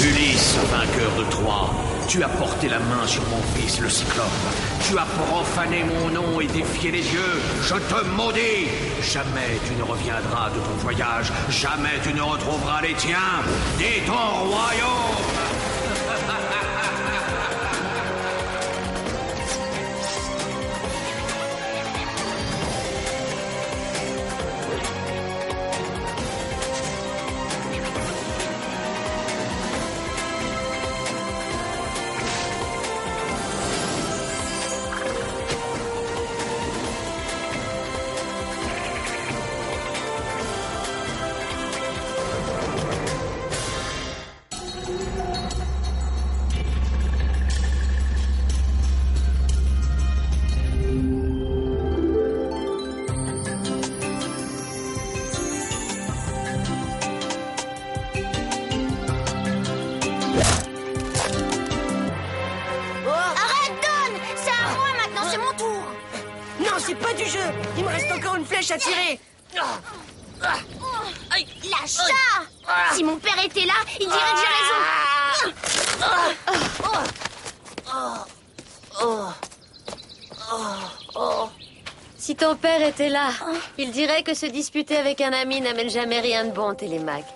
Ulysse, vainqueur de Troie, tu as porté la main sur mon fils le Cyclope. Tu as profané mon nom et défié les dieux. Je te maudis. Jamais tu ne reviendras de ton voyage. Jamais tu ne retrouveras les tiens. Ni ton royaume. À tirer. Lâche ça. Si mon père était là, il dirait que j'ai raison. Si ton père était là, il dirait que se disputer avec un ami n'amène jamais rien de bon, Télémaque.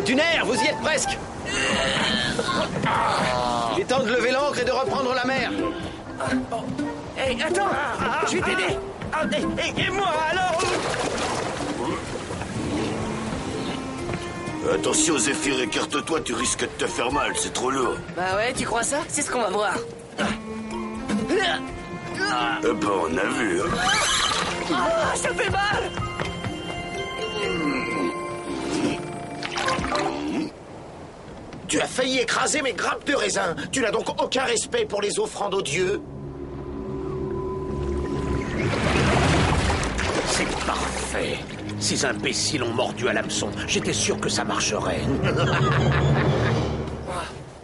Dunaire, vous y êtes presque. Il est temps de lever l'ancre et de reprendre la mer. Hé, attends, je vais t'aider. Et moi, alors? Attention, Zéphyr, écarte-toi, tu risques de te faire mal, c'est trop lourd. Bah ouais, tu crois ça? C'est ce qu'on va voir. On a vu, hein. Ça fait mal! Tu as failli écraser mes grappes de raisin. Tu n'as donc aucun respect pour les offrandes aux dieux? C'est parfait. Ces imbéciles ont mordu à l'hameçon. J'étais sûr que ça marcherait.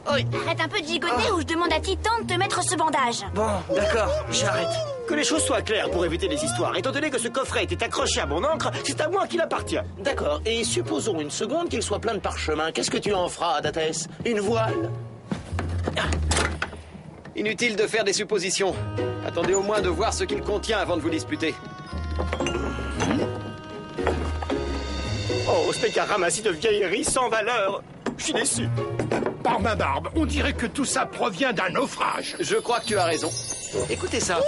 Arrête un peu de gigoter ou je demande à Titan de te mettre ce bandage. Bon, d'accord, j'arrête. Que les choses soient claires pour éviter les histoires. Étant donné que ce coffret était accroché à mon encre, c'est à moi qu'il appartient. D'accord, et supposons une seconde qu'il soit plein de parchemin. Qu'est-ce que tu en feras, Dathès? Une voile? Inutile de faire des suppositions. Attendez au moins de voir ce qu'il contient avant de vous disputer. Oh, ce n'est qu'un ramassis de vieilleries sans valeur. Je suis déçu. Par ma barbe, on dirait que tout ça provient d'un naufrage. Je crois que tu as raison. Écoutez ça.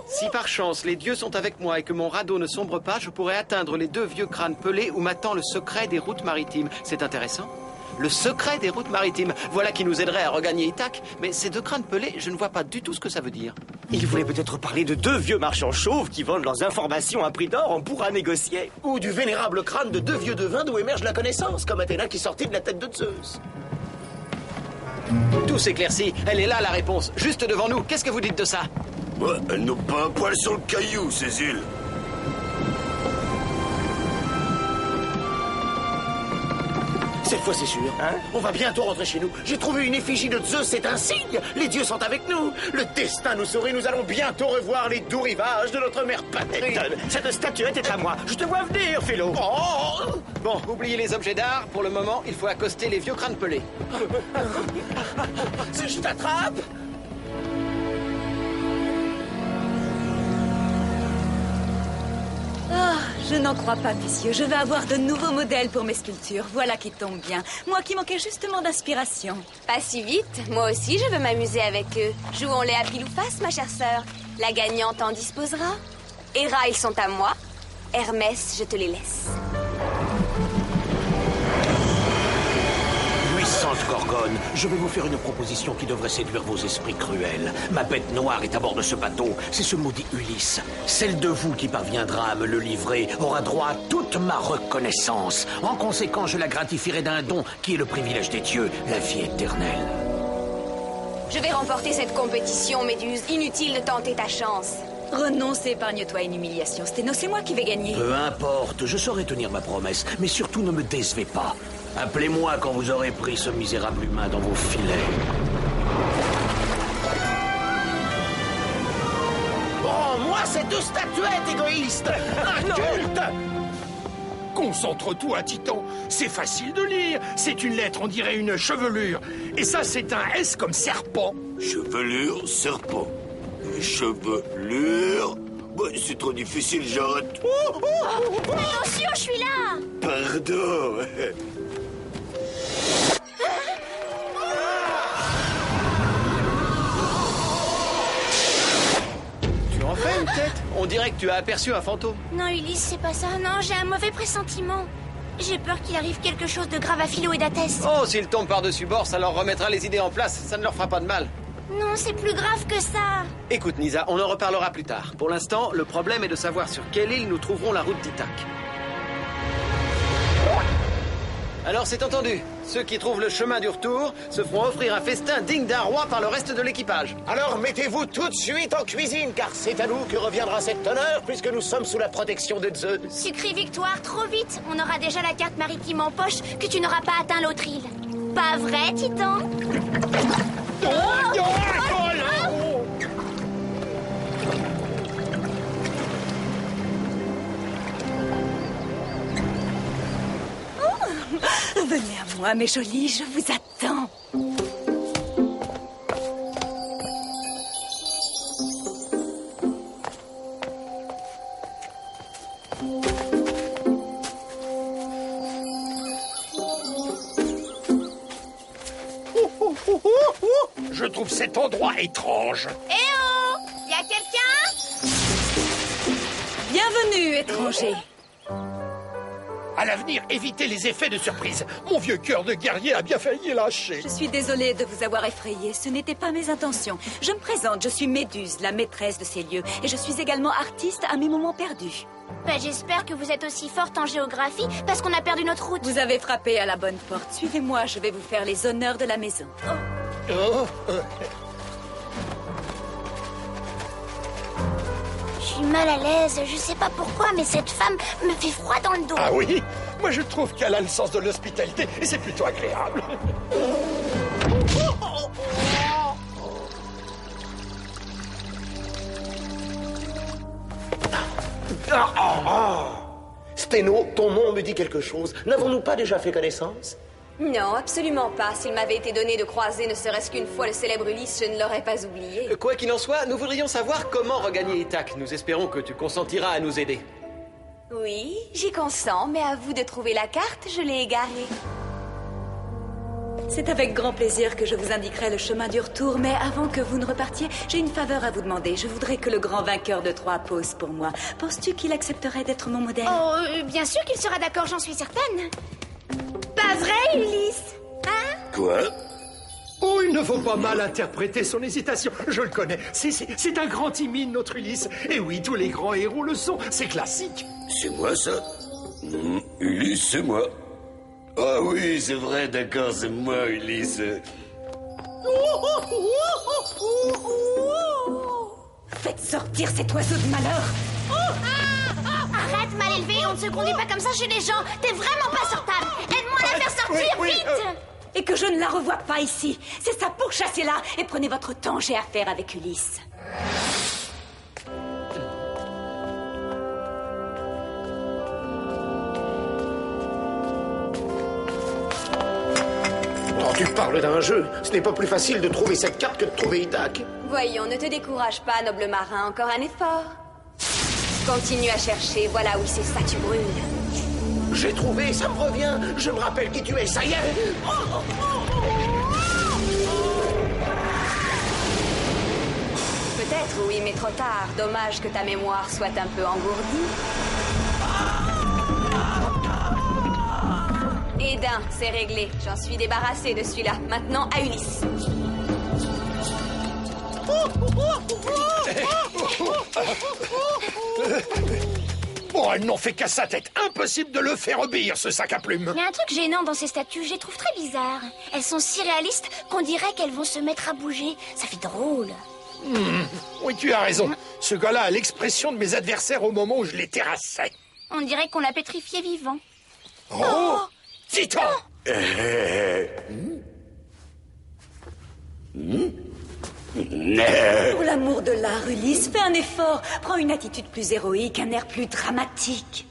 Si par chance les dieux sont avec moi et que mon radeau ne sombre pas, je pourrais atteindre les 2 vieux crânes pelés où m'attend le secret des routes maritimes. C'est intéressant. Le secret des routes maritimes. Voilà qui nous aiderait à regagner Ithaque. Mais ces 2 crânes pelés, je ne vois pas du tout ce que ça veut dire. Il voulait peut-être parler de 2 vieux marchands chauves qui vendent leurs informations à prix d'or, on pourra négocier. Ou du vénérable crâne de 2 vieux devins d'où émerge la connaissance, comme Athéna qui sortit de la tête de Zeus. Tout s'éclaircit. Elle est là, la réponse. Juste devant nous. Qu'est-ce que vous dites de ça? Ouais, elles n'ont pas un poil sur le caillou, ces îles. Cette fois, c'est sûr. Hein? On va bientôt rentrer chez nous. J'ai trouvé une effigie de Zeus, c'est un signe. Les dieux sont avec nous. Le destin nous sourit. Nous allons bientôt revoir les doux rivages de notre mère patrie. Cette statuette est à moi. Je te vois venir, Philo. Oh! Bon, oubliez les objets d'art. Pour le moment, il faut accoster les vieux crânes pelés. Si je t'attrape! Oh, je n'en crois pas, messieurs. Je vais avoir de nouveaux modèles pour mes sculptures. Voilà qui tombe bien. Moi qui manquais justement d'inspiration. Pas si vite. Moi aussi, je veux m'amuser avec eux. Jouons-les à pile ou face, ma chère sœur. La gagnante en disposera. Héra, ils sont à moi. Hermès, je te les laisse. Puissante Gorgone, je vais vous faire une proposition qui devrait séduire vos esprits cruels. Ma bête noire est à bord de ce bateau. C'est ce maudit Ulysse. Celle de vous qui parviendra à me le livrer aura droit à toute ma reconnaissance. En conséquence, je la gratifierai d'un don qui est le privilège des dieux, la vie éternelle. Je vais remporter cette compétition, Méduse. Inutile de tenter ta chance. Renonce, épargne-toi une humiliation. Sténo, c'est moi qui vais gagner. Peu importe, je saurai tenir ma promesse, mais surtout ne me décevez pas. Appelez-moi quand vous aurez pris ce misérable humain dans vos filets. Oh, moi, c'est deux statuettes, égoïste. Inculte. Concentre-toi, Titan. C'est facile de lire. C'est une lettre, on dirait une chevelure. Et ça, c'est un S comme serpent. Chevelure, serpent. Chevelure... Bah, c'est trop difficile, j'arrête. Attention, je suis là. Pardon. Tu en fais une tête? On dirait que tu as aperçu un fantôme. Non, Ulysse, c'est pas ça. Non, j'ai un mauvais pressentiment. J'ai peur qu'il arrive quelque chose de grave à Philo et d'Athès. Oh, s'ils tombent par-dessus bord, ça leur remettra les idées en place. Ça ne leur fera pas de mal. Non, c'est plus grave que ça. Écoute, Nyssa, on en reparlera plus tard. Pour l'instant, le problème est de savoir sur quelle île nous trouverons la route d'Ithaque. Alors, c'est entendu. Ceux qui trouvent le chemin du retour se feront offrir un festin digne d'un roi par le reste de l'équipage. Alors mettez-vous tout de suite en cuisine, car c'est à nous que reviendra cet honneur, puisque nous sommes sous la protection de Zeus. Sucré victoire, trop vite. On aura déjà la carte maritime en poche que tu n'auras pas atteint l'autre île. Pas vrai, Titan? Venez à moi, mes jolies, je vous attends. Je trouve cet endroit étrange. Eh oh! Y a quelqu'un? Bienvenue, étranger. À l'avenir, évitez les effets de surprise. Mon vieux cœur de guerrier a bien failli lâcher. Je suis désolée de vous avoir effrayé. Ce n'était pas mes intentions. Je me présente, je suis Méduse, la maîtresse de ces lieux. Et je suis également artiste à mes moments perdus. Bah, j'espère que vous êtes aussi forte en géographie, parce qu'on a perdu notre route. Vous avez frappé à la bonne porte. Suivez-moi, je vais vous faire les honneurs de la maison. Je suis mal à l'aise, je sais pas pourquoi, mais cette femme me fait froid dans le dos. Ah oui? Moi, je trouve qu'elle a le sens de l'hospitalité, et c'est plutôt agréable. Sténo, ton nom me dit quelque chose. N'avons-nous pas déjà fait connaissance? Non, absolument pas. S'il m'avait été donné de croiser ne serait-ce qu'une fois le célèbre Ulysse, je ne l'aurais pas oublié. Quoi qu'il en soit, nous voudrions savoir comment regagner Ithaque. Nous espérons que tu consentiras à nous aider. Oui, j'y consens, mais à vous de trouver la carte, je l'ai égarée. C'est avec grand plaisir que je vous indiquerai le chemin du retour, mais avant que vous ne repartiez, j'ai une faveur à vous demander. Je voudrais que le grand vainqueur de Troie pose pour moi. Penses-tu qu'il accepterait d'être mon modèle? Oh, bien sûr qu'il sera d'accord, j'en suis certaine. Pas vrai, Ulysse? Hein? Quoi? Oh, il ne faut pas mal interpréter son hésitation. Je le connais. C'est un grand timide, notre Ulysse. Et oui, tous les grands héros le sont. C'est classique. C'est moi, ça? Ulysse, c'est moi. Ah oui, c'est vrai, d'accord, c'est moi, Ulysse. Faites sortir cet oiseau de malheur! Arrête, mal élevé, on ne se conduit pas comme ça chez les gens. T'es vraiment pas sur table. Aide-moi à la faire sortir, vite! Et que je ne la revoie pas ici. C'est ça, pourchassez-la et prenez votre temps, j'ai affaire avec Ulysse. Oh, tu parles d'un jeu. Ce n'est pas plus facile de trouver cette carte que de trouver Ithaque. Voyons, ne te décourage pas, noble marin, encore un effort. Continue à chercher, voilà où ces statues brûlent. J'ai trouvé, ça me revient. Je me rappelle qui tu es, ça y est. Peut-être, oui, mais trop tard. Dommage que ta mémoire soit un peu engourdie. Et d'un, c'est réglé. J'en suis débarrassée de celui-là. Maintenant, à Ulysse. Oh, elles n'ont fait qu'à sa tête. Impossible de le faire obéir, ce sac à plumes. Il y a un truc gênant dans ces statues, je les trouve très bizarres. Elles sont si réalistes qu'on dirait qu'elles vont se mettre à bouger. Ça fait drôle. Oui, tu as raison. Ce gars-là a l'expression de mes adversaires au moment où je les terrassais. On dirait qu'on l'a pétrifié vivant. Oh, Titan! Pour l'amour de l'art, Ulysse, fais un effort. Prends une attitude plus héroïque, un air plus dramatique.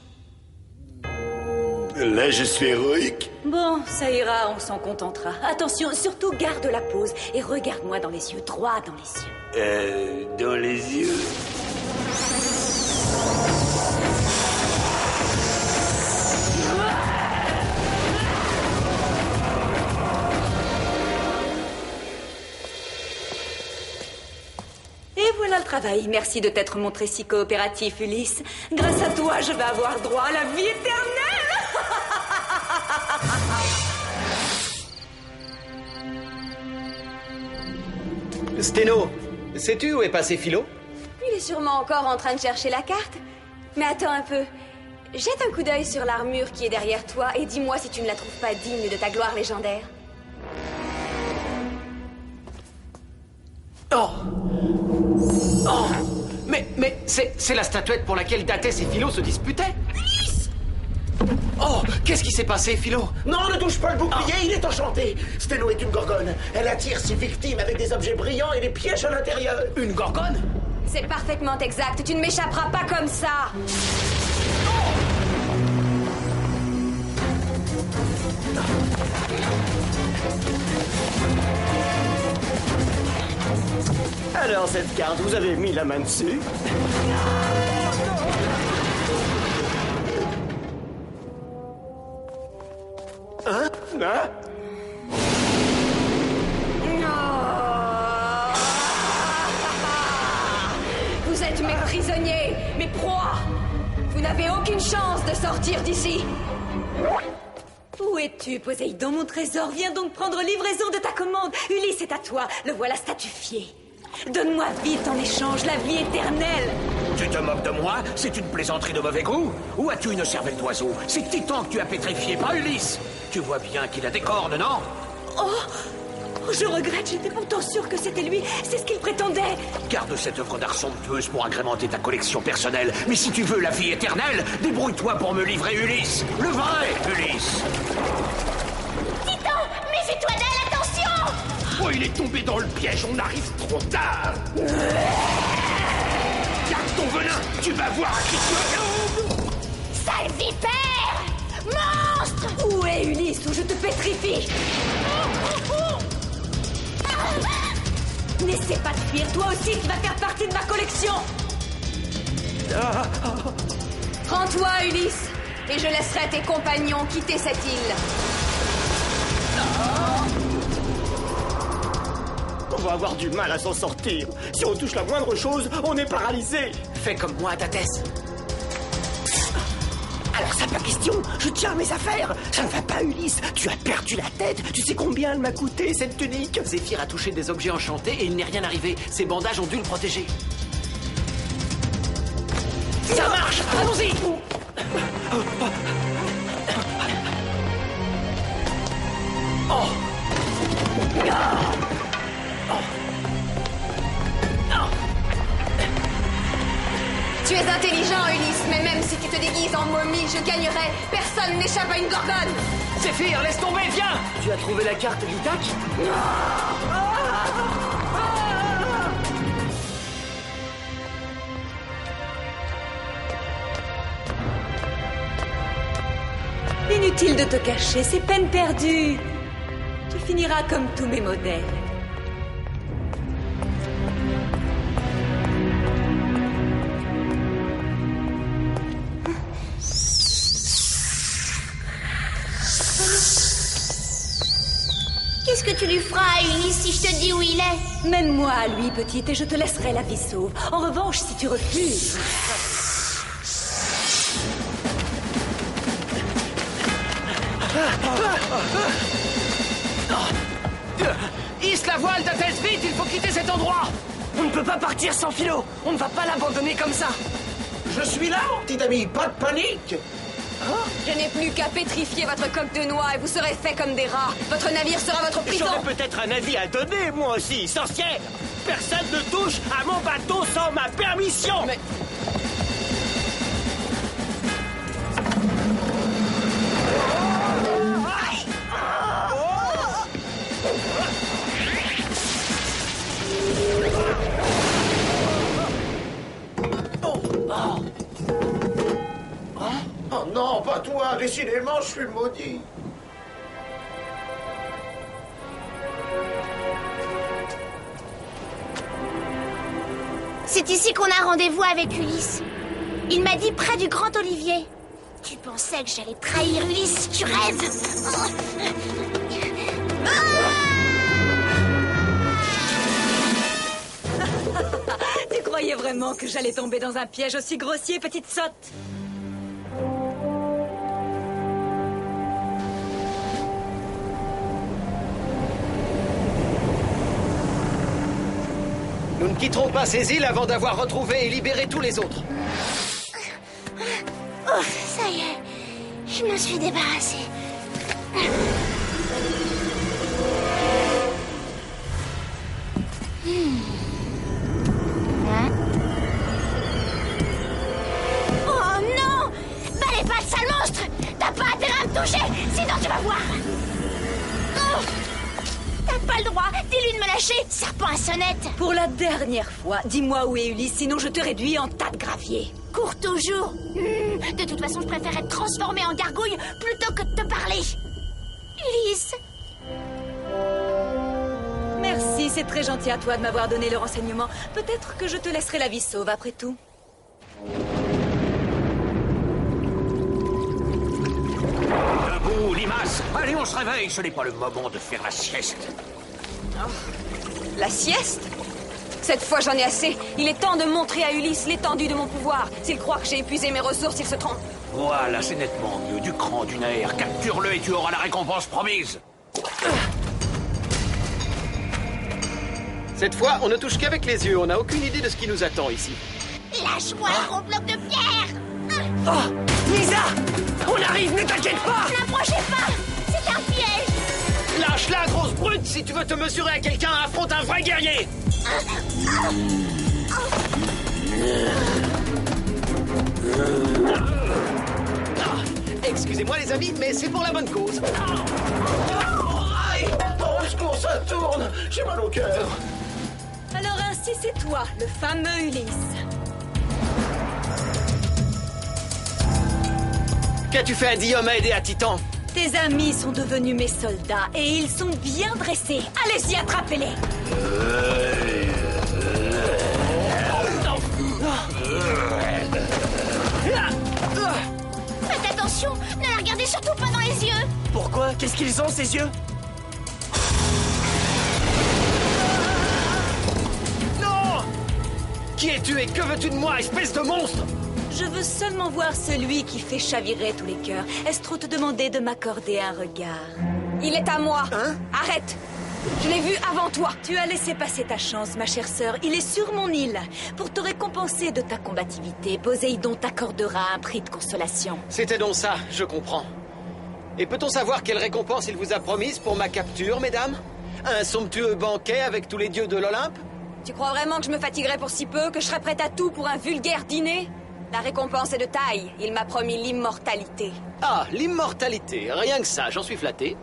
Là, je suis héroïque. Bon, ça ira, on s'en contentera. Attention, surtout garde la pose et regarde-moi dans les yeux, droit dans les yeux. Dans les yeux. Et voilà le travail. Merci de t'être montré si coopératif, Ulysse. Grâce à toi, je vais avoir droit à la vie éternelle. Sténo, sais-tu où est passé Philo? Il est sûrement encore en train de chercher la carte. Mais attends un peu. Jette un coup d'œil sur l'armure qui est derrière toi et dis-moi si tu ne la trouves pas digne de ta gloire légendaire. Oh! Mais c'est la statuette pour laquelle Datès et Philo se disputaient? Oh! Qu'est-ce qui s'est passé, Philo? Non, ne touche pas le bouclier, il est enchanté. Sténo est une gorgone. Elle attire ses victimes avec des objets brillants et des pièges à l'intérieur. Une gorgone? C'est parfaitement exact. Tu ne m'échapperas pas comme ça. Alors, cette carte, vous avez mis la main dessus? Hein? Vous êtes mes prisonniers, mes proies. Vous n'avez aucune chance de sortir d'ici. Où es-tu, Poséidon, mon trésor? Viens donc prendre livraison de ta commande. Ulysse est à toi, le voilà statufié. Donne-moi vite en échange la vie éternelle. Tu te moques de moi? C'est une plaisanterie de mauvais goût? Ou as-tu une cervelle d'oiseau? C'est Titan que tu as pétrifié, pas Ulysse. Tu vois bien qu'il a des cornes, non? Oh, je regrette, j'étais pourtant sûre que c'était lui. C'est ce qu'il prétendait. Garde cette œuvre d'art somptueuse pour agrémenter ta collection personnelle. Mais si tu veux la vie éternelle, débrouille-toi pour me livrer Ulysse. Le vrai Ulysse. Titan, méfie-toi d'elle, attention! Oh, il est tombé dans le piège, on arrive trop tard. Garde ton venin, tu vas voir à qui tu... Sale vipère! Monstre! Où est Ulysse ou je te pétrifie? N'essaie pas de fuir, toi aussi tu vas faire partie de ma collection. Rends-toi, Ulysse, et je laisserai tes compagnons quitter cette île. On va avoir du mal à s'en sortir. Si on touche la moindre chose, on est paralysé. Fais comme moi, Datès. Alors ça, pas question. Je tiens à mes affaires. Ça ne va pas, Ulysse. Tu as perdu la tête. Tu sais combien elle m'a coûté, cette tunique? Zéphyr a touché des objets enchantés et il n'est rien arrivé. Ces bandages ont dû le protéger. Ça marche! Allons-y! Tu es intelligent, Ulysse, mais même si tu te déguises en momie, je gagnerai. Personne n'échappe à une gorgone. Zéphyr, laisse tomber, viens! Tu as trouvé la carte d'Ithac? Inutile de te cacher, c'est peine perdue. Tu finiras comme tous mes modèles. Qu'est-ce que tu lui feras à Ulysse si je te dis où il est? Mène-moi à lui, petite, et je te laisserai la vie sauve. En revanche, si tu refuses... Hisse la voile, Datès, vite! Il faut quitter cet endroit! On ne peut pas partir sans Philo. On ne va pas l'abandonner comme ça. Je suis là, petit ami, pas de panique. Je n'ai plus qu'à pétrifier votre coque de noix et vous serez fait comme des rats. Votre navire sera votre prison. J'aurais peut-être un avis à donner, moi aussi, sorcière. Personne ne touche à mon bateau sans ma permission. Mais... Oh non, pas toi, décidément, je suis maudit. C'est ici qu'on a rendez-vous avec Ulysse. Il m'a dit près du Grand Olivier. Tu pensais que j'allais trahir Ulysse, tu rêves. Tu croyais vraiment que j'allais tomber dans un piège aussi grossier, petite sotte? Nous ne quitterons pas ces îles avant d'avoir retrouvé et libéré tous les autres. Ouf, ça y est. Je me suis débarrassée. Oh non! Bah les pattes, sale monstre! T'as pas intérêt à me toucher, sinon tu vas voir! Oh, t'as pas le droit! Dis-lui de me lâcher, serpent à sonnette! Pour la dernière fois, dis-moi où est Ulysse, sinon je te réduis en tas de gravier. Cours toujours! De toute façon, je préfère être transformée en gargouille plutôt que de te parler! Ulysse! Merci, c'est très gentil à toi de m'avoir donné le renseignement. Peut-être que je te laisserai la vie sauve après tout. Debout, limace! Allez, on se réveille, ce n'est pas le moment de faire la sieste. Oh. La sieste? Cette fois, j'en ai assez. Il est temps de montrer à Ulysse l'étendue de mon pouvoir. S'il croit que j'ai épuisé mes ressources, il se trompe. Voilà, c'est nettement mieux. Du cran, du nerf. Capture-le et tu auras la récompense promise. Cette fois, on ne touche qu'avec les yeux. On n'a aucune idée de ce qui nous attend ici. Lâche-moi, gros bloc de pierre! Oh, Lisa! On arrive, ne t'inquiète pas! N'approchez pas! C'est un piège! Lâche-la, grosse brute! Si tu veux te mesurer à quelqu'un, affronte un vrai guerrier! Excusez-moi les amis, mais c'est pour la bonne cause. Aïe! Oh, au secours, ça tourne! J'ai mal au cœur. Alors ainsi, c'est toi, le fameux Ulysse. Qu'as-tu fait à Diomède et à Titan? Tes amis sont devenus mes soldats et ils sont bien dressés. Allez-y, attrapez-les! Faites attention! Ne la regardez surtout pas dans les yeux! Pourquoi? Qu'est-ce qu'ils ont, ces yeux? Non! Qui es-tu et que veux-tu de moi, espèce de monstre? Je veux seulement voir celui qui fait chavirer tous les cœurs. Est-ce trop te demander de m'accorder un regard? Il est à moi. Hein? Arrête! Je l'ai vu avant toi. Tu as laissé passer ta chance, ma chère sœur. Il est sur mon île. Pour te récompenser de ta combativité, Poséidon t'accordera un prix de consolation. C'était donc ça, je comprends. Et peut-on savoir quelle récompense il vous a promise pour ma capture, mesdames? Un somptueux banquet avec tous les dieux de l'Olympe? Tu crois vraiment que je me fatiguerais pour si peu, que je serais prête à tout pour un vulgaire dîner? La récompense est de taille. Il m'a promis l'immortalité. Ah, l'immortalité. Rien que ça, j'en suis flatté.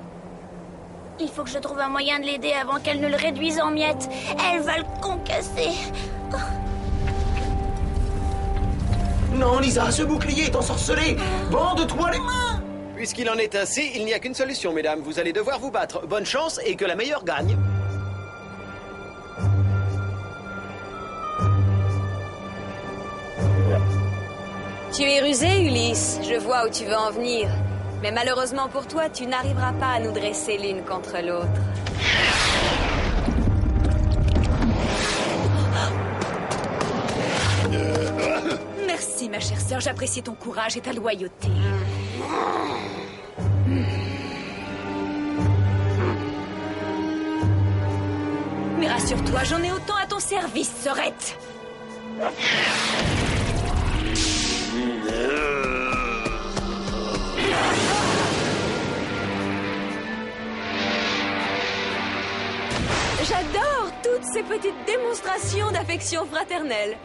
Il faut que je trouve un moyen de l'aider avant qu'elle ne le réduise en miettes. Elle va le concasser. Non, Lisa, ce bouclier est ensorcelé. Bande-toi les mains. Puisqu'il en est ainsi, il n'y a qu'une solution, mesdames. Vous allez devoir vous battre. Bonne chance et que la meilleure gagne. Tu es rusé, Ulysse. Je vois où tu veux en venir. Mais malheureusement pour toi, tu n'arriveras pas à nous dresser l'une contre l'autre. Merci, ma chère sœur. J'apprécie ton courage et ta loyauté. Mais rassure-toi, j'en ai autant à ton service, sœurette. ces petites démonstrations d'affection fraternelle.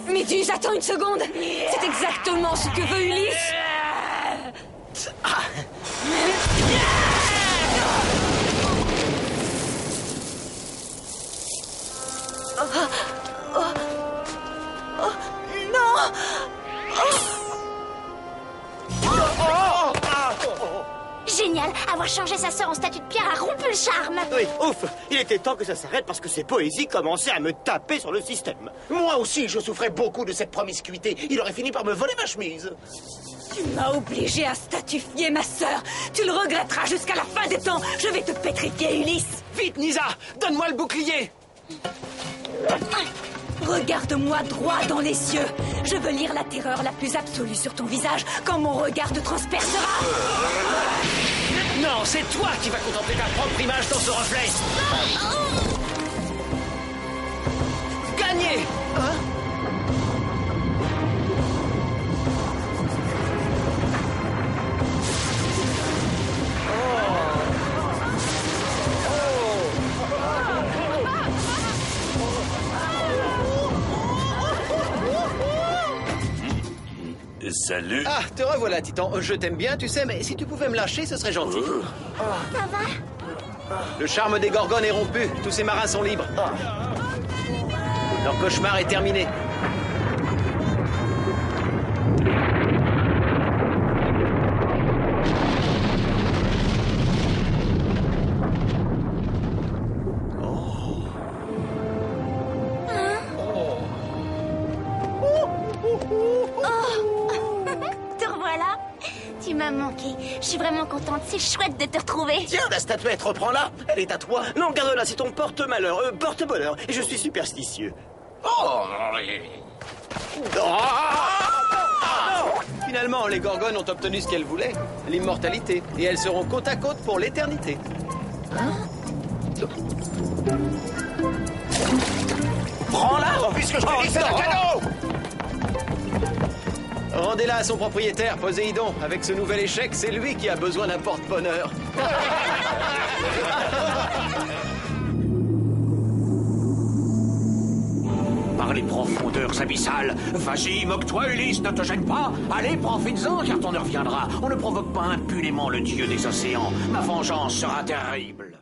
Méduse, attends une seconde. C'est exactement ce que veut Ulysse. Non! Génial! Avoir changé sa sœur en statue de pierre a rompu le charme! Oui, ouf. Il était temps que ça s'arrête parce que ces poésies commençaient à me taper sur le système. Moi aussi, je souffrais beaucoup de cette promiscuité. Il aurait fini par me voler ma chemise. Tu m'as obligé à statufier ma sœur. Tu le regretteras jusqu'à la fin des temps. Je vais te pétrifier, Ulysse. Vite, Nisa! Donne-moi le bouclier! Regarde-moi droit dans les cieux. Je veux lire la terreur la plus absolue sur ton visage quand mon regard te transpercera. Non, c'est toi qui vas contempler ta propre image dans ce reflet. Gagné! Hein? Salut. Ah, te revoilà, Titan. Je t'aime bien, tu sais, mais si tu pouvais me lâcher, ce serait gentil. Ça va? Le charme des Gorgones est rompu. Tous ces marins sont libres. Leur cauchemar est terminé. Te revoilà? Tu m'as manqué. Je suis vraiment contente. C'est chouette de te retrouver. Tiens, la statuette, reprends-la. Elle est à toi. Non, garde-la, c'est ton porte-malheur, porte-bonheur. Et je suis superstitieux. Finalement, les Gorgones ont obtenu ce qu'elles voulaient, l'immortalité. Et elles seront côte à côte pour l'éternité. Prends-la, puisque je te dis c'est un cadeau! Rendez-la à son propriétaire, Poséidon. Avec ce nouvel échec, c'est lui qui a besoin d'un porte-bonheur. Par les profondeurs abyssales. Vas-y, moque-toi, Ulysse, ne te gêne pas. Allez, profites-en, car ton heure viendra. On ne provoque pas impunément le dieu des océans. Ma vengeance sera terrible.